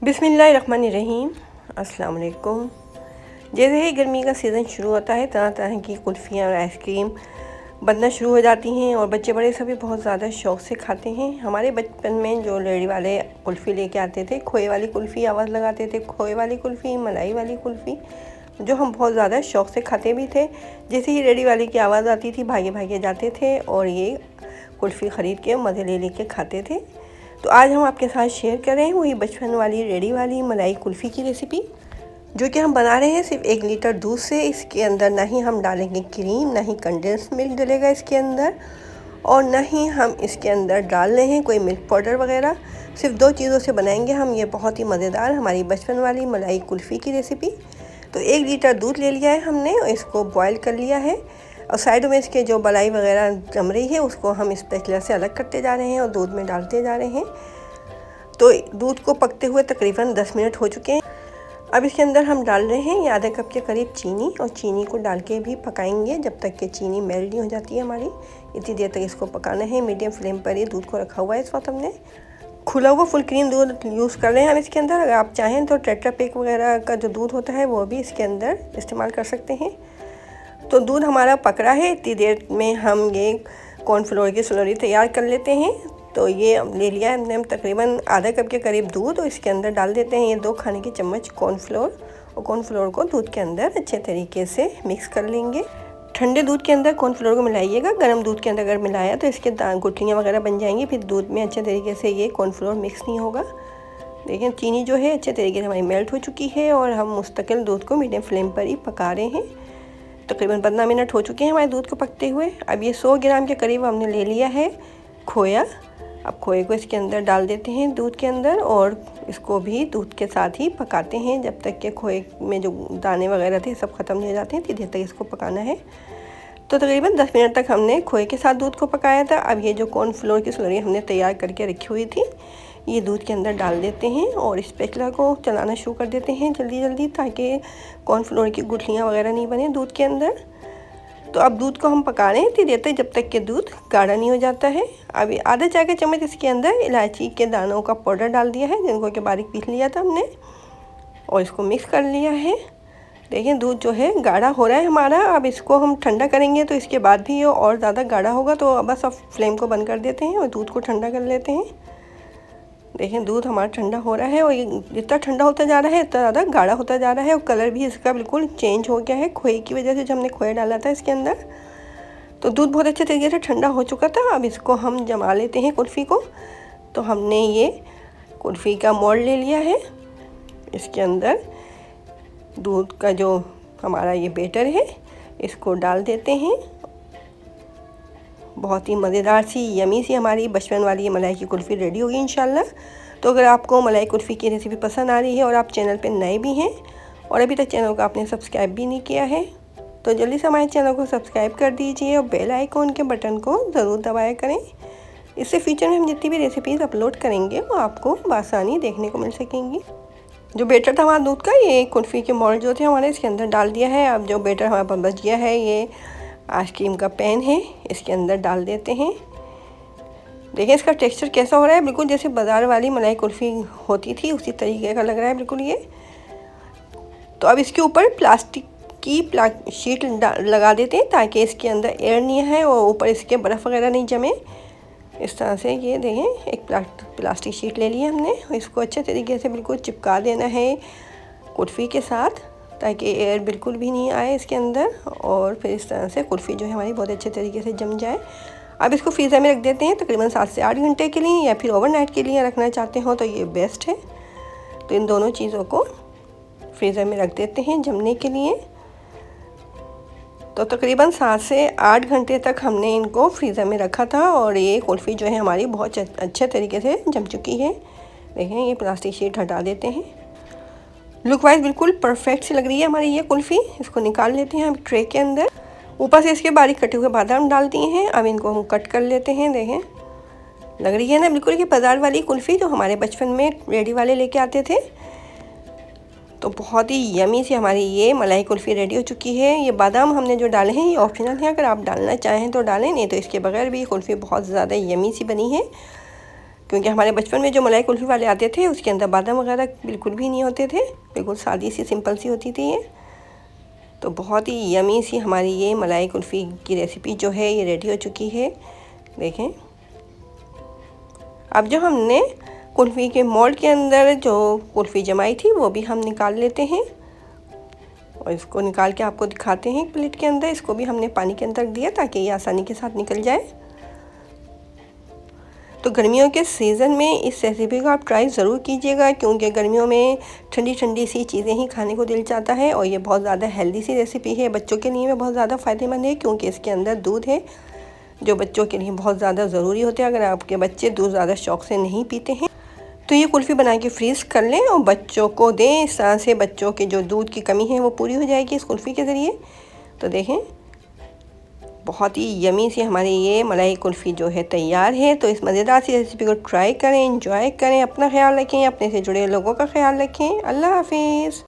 बिस्मिल्लाहिर्रहमानिर्रहीम। अस्सलाम वालेकुम। जैसे ही गर्मी का सीज़न शुरू होता है तरह तरह की कुल्फ़ियाँ और आइसक्रीम बनना शुरू हो जाती हैं और बच्चे बड़े सभी बहुत ज़्यादा शौक़ से खाते हैं। हमारे बचपन में जो रेडी वाले कुल्फ़ी लेके आते थे, खोए वाली कुल्फ़ी आवाज़ लगाते थे, खोए वाली कुल्फ़ी, मलाई वाली कुल्फ़ी, जो हम बहुत ज़्यादा शौक़ से खाते भी थे। जैसे ही रेडी वाले की आवाज़ आती थी भागे भागे जाते थे और ये कुल्फ़ी ख़रीद के मज़े ले लेके खाते थे। तो आज हम आपके साथ शेयर कर रहे हैं वही बचपन वाली रेडी वाली मलाई कुल्फ़ी की रेसिपी, जो कि हम बना रहे हैं सिर्फ 1 लीटर दूध से। इसके अंदर ना ही हम डालेंगे क्रीम, ना ही कंडेंस मिल्क डलेगा इसके अंदर, और ना ही हम इसके अंदर डाल रहे हैं कोई मिल्क पाउडर वगैरह। सिर्फ 2 चीज़ों से बनाएंगे हम ये बहुत ही मज़ेदार हमारी बचपन वाली मलाई कुल्फ़ी की रेसिपी। तो 1 लीटर दूध ले लिया है हमने और इसको बॉयल कर लिया है, और साइडों में इसके जो मलाई वगैरह जम रही है उसको हम स्पैचुला से अलग करते जा रहे हैं और दूध में डालते जा रहे हैं। तो दूध को पकते हुए तकरीबन 10 मिनट हो चुके हैं। अब इसके अंदर हम डाल रहे हैं आधे कप के करीब चीनी, और चीनी को डाल के भी पकाएंगे जब तक कि चीनी मेल्ट नहीं हो जाती है हमारी। इतनी देर तक इसको पकाना है। मीडियम फ्लेम पर ही दूध को रखा हुआ है। इस वक्त हमने खुला हुआ फुल क्रीम दूध यूज़ कर रहे हैं हम इसके अंदर। अगर आप चाहें तो टेट्रा पैक वगैरह का जो दूध होता है वो भी इसके अंदर इस्तेमाल कर सकते हैं। तो दूध हमारा पक रहा है। इतनी देर में हम ये कॉर्नफ्लोर की स्लरी तैयार कर लेते हैं। तो ये ले लिया है हमने तकरीबन आधा कप के करीब दूध, और इसके अंदर डाल देते हैं ये 2 खाने की चम्मच कॉर्नफ्लोर, और कॉर्नफ्लोर को दूध के अंदर अच्छे तरीके से मिक्स कर लेंगे। ठंडे दूध के अंदर कॉर्नफ्लोर को मिलाइएगा। गर्म दूध के अंदर अगर मिलाया तो इसके गुठलियाँ वगैरह बन जाएंगी, फिर दूध में अच्छे तरीके से ये कॉर्नफ्लोर मिक्स नहीं होगा। देखिए चीनी जो है अच्छे तरीके से हमारी मेल्ट हो चुकी है, और हम मुस्तकिल दूध को मीडियम फ्लेम पर ही पका रहे हैं। तकरीबन 15 मिनट हो चुके हैं हमारे दूध को पकते हुए। अब ये 100 ग्राम के करीब हमने ले लिया है खोया। अब खोए को इसके अंदर डाल देते हैं दूध के अंदर, और इसको भी दूध के साथ ही पकाते हैं जब तक कि खोए में जो दाने वगैरह थे सब ख़त्म नहीं हो जाते हैं। इतनी देर तक इसको पकाना है। तो तकरीबन 10 मिनट तक हमने खोए के साथ दूध को पकाया था। अब ये जो कॉर्नफ्लोर की स्लरी हमने तैयार करके रखी हुई थी ये दूध के अंदर डाल देते हैं, और स्पैचुला को चलाना शुरू कर देते हैं जल्दी जल्दी, ताकि कॉर्नफ्लोर की गुठलियाँ वगैरह नहीं बने दूध के अंदर। तो अब दूध को हम पका रहे हैं इतनी देर तक जब तक कि दूध गाढ़ा नहीं हो जाता है। अभी आधा चाय का चम्मच इसके अंदर इलायची के दानों का पाउडर डाल दिया है, जिनको कि बारीक पीस लिया था हमने, और इसको मिक्स कर लिया है। देखिए दूध जो है गाढ़ा हो रहा है हमारा। अब इसको हम ठंडा करेंगे तो इसके बाद भी ये और ज़्यादा गाढ़ा होगा। तो बस अब फ्लेम को बंद कर देते हैं और दूध को ठंडा कर लेते हैं। देखें दूध हमारा ठंडा हो रहा है, और ये जितना ठंडा होता जा रहा है इतना ज़्यादा गाढ़ा होता जा रहा है, और कलर भी इसका बिल्कुल चेंज हो गया है खोए की वजह से, जो हमने खोया डाला था इसके अंदर। तो दूध बहुत अच्छे तरीके से ठंडा हो चुका था। अब इसको हम जमा लेते हैं कुल्फ़ी को। तो हमने ये कुल्फ़ी का मोल्ड ले लिया है। इसके अंदर दूध का जो हमारा ये बैटर है इसको डाल देते हैं। बहुत ही मज़ेदार सी यमी सी हमारी बचपन वाली ये मलाई की कुल्फ़ी रेडी होगी इंशाल्लाह। तो अगर आपको मलाई कुल्फ़ी की रेसिपी पसंद आ रही है और आप चैनल पे नए भी हैं और अभी तक चैनल को आपने सब्सक्राइब भी नहीं किया है, तो जल्दी से हमारे चैनल को सब्सक्राइब कर दीजिए और बेल आइकॉन के बटन को ज़रूर दबाया करें। इससे फ्यूचर में हम जितनी भी रेसिपीज़ अपलोड करेंगे वो आपको बआसानी देखने को मिल सकेंगी। जो बेटर था हमारा दूध का, ये कुल्फ़ी के मोल्ड जो थे हमारे इसके अंदर डाल दिया है। अब जो बेटर हमारे पास बच गया है ये आइसक्रीम का पैन है, इसके अंदर डाल देते हैं। देखिए इसका टेक्सचर कैसा हो रहा है, बिल्कुल जैसे बाज़ार वाली मलाई कुल्फ़ी होती थी उसी तरीके का लग रहा है बिल्कुल ये। तो अब इसके ऊपर प्लास्टिक की शीट लगा देते हैं ताकि इसके अंदर एयर नहीं है और ऊपर इसके बर्फ़ वगैरह नहीं जमे। इस तरह से ये देखें एक प्लास्टिक शीट ले ली है हमने, इसको अच्छे तरीके से बिल्कुल चिपका देना है कुल्फ़ी के साथ, ताकि एयर बिल्कुल भी नहीं आए इसके अंदर, और फिर इस तरह से कुल्फ़ी जो है हमारी बहुत अच्छे तरीके से जम जाए। अब इसको फ्रीज़र में रख देते हैं तकरीबन 7 से 8 घंटे के लिए, या फिर ओवरनाइट के लिए रखना चाहते हो तो ये बेस्ट है। तो इन दोनों चीज़ों को फ्रीज़र में रख देते हैं जमने के लिए। तो तकरीबन 7 से 8 घंटे तक हमने इनको फ्रीज़र में रखा था, और ये कुल्फ़ी जो है हमारी बहुत अच्छे तरीके से जम चुकी है। देखें ये प्लास्टिक शीट हटा देते हैं। लुक वाइज बिल्कुल परफेक्ट सी लग रही है हमारी ये कुल्फ़ी। इसको निकाल लेते हैं हम ट्रे के अंदर। ऊपर से इसके बारीक कटे हुए बादाम डाल दिए हैं। अब इनको हम कट कर लेते हैं। देखें लग रही है ना बिल्कुल ये बाज़ार वाली कुल्फ़ी जो हमारे बचपन में रेडी वाले लेके आते थे। तो बहुत ही यमी सी हमारी ये मलाई कुल्फ़ी रेडी हो चुकी है। ये बादाम हमने जो डाले हैं ये ऑप्शनल है, अगर आप डालना चाहें तो डालें, नहीं तो इसके बगैर भी ये कुल्फ़ी बहुत ज़्यादा यमी सी बनी है। क्योंकि हमारे बचपन में जो मलाई कुल्फ़ी वाले आते थे उसके अंदर बादाम वगैरह बिल्कुल भी नहीं होते थे, बिल्कुल सादी सी सिंपल सी होती थी ये। तो बहुत ही यमी सी हमारी ये मलाई कुल्फ़ी की रेसिपी जो है ये रेडी हो चुकी है। देखें, अब जो हमने कुल्फ़ी के मोल्ड के अंदर जो कुल्फ़ी जमाई थी वो भी हम निकाल लेते हैं और इसको निकाल के आपको दिखाते हैं प्लेट के अंदर। इसको भी हमने पानी के अंदर दिया ताकि ये आसानी के साथ निकल जाए। तो गर्मियों के सीज़न में इस रेसिपी को आप ट्राई ज़रूर कीजिएगा, क्योंकि गर्मियों में ठंडी ठंडी सी चीज़ें ही खाने को दिल चाहता है। और ये बहुत ज़्यादा हेल्दी सी रेसिपी है, बच्चों के लिए भी बहुत ज़्यादा फ़ायदेमंद है, क्योंकि इसके अंदर दूध है जो बच्चों के लिए बहुत ज़्यादा ज़रूरी होते हैं। अगर आपके बच्चे दूध ज़्यादा शौक़ से नहीं पीते हैं तो ये कुल्फ़ी बना के फ्रीज़ कर लें और बच्चों को दें। इस तरह से बच्चों के जो दूध की कमी है वो पूरी हो जाएगी इस कुल्फ़ी के ज़रिए। तो देखें, बहुत ही यमी सी हमारी ये मलाई कुल्फ़ी जो है तैयार है। तो इस मज़ेदार सी रेसिपी को ट्राई करें, एंजॉय करें, अपना ख्याल रखें, अपने से जुड़े लोगों का ख्याल रखें। अल्लाह हाफिज़।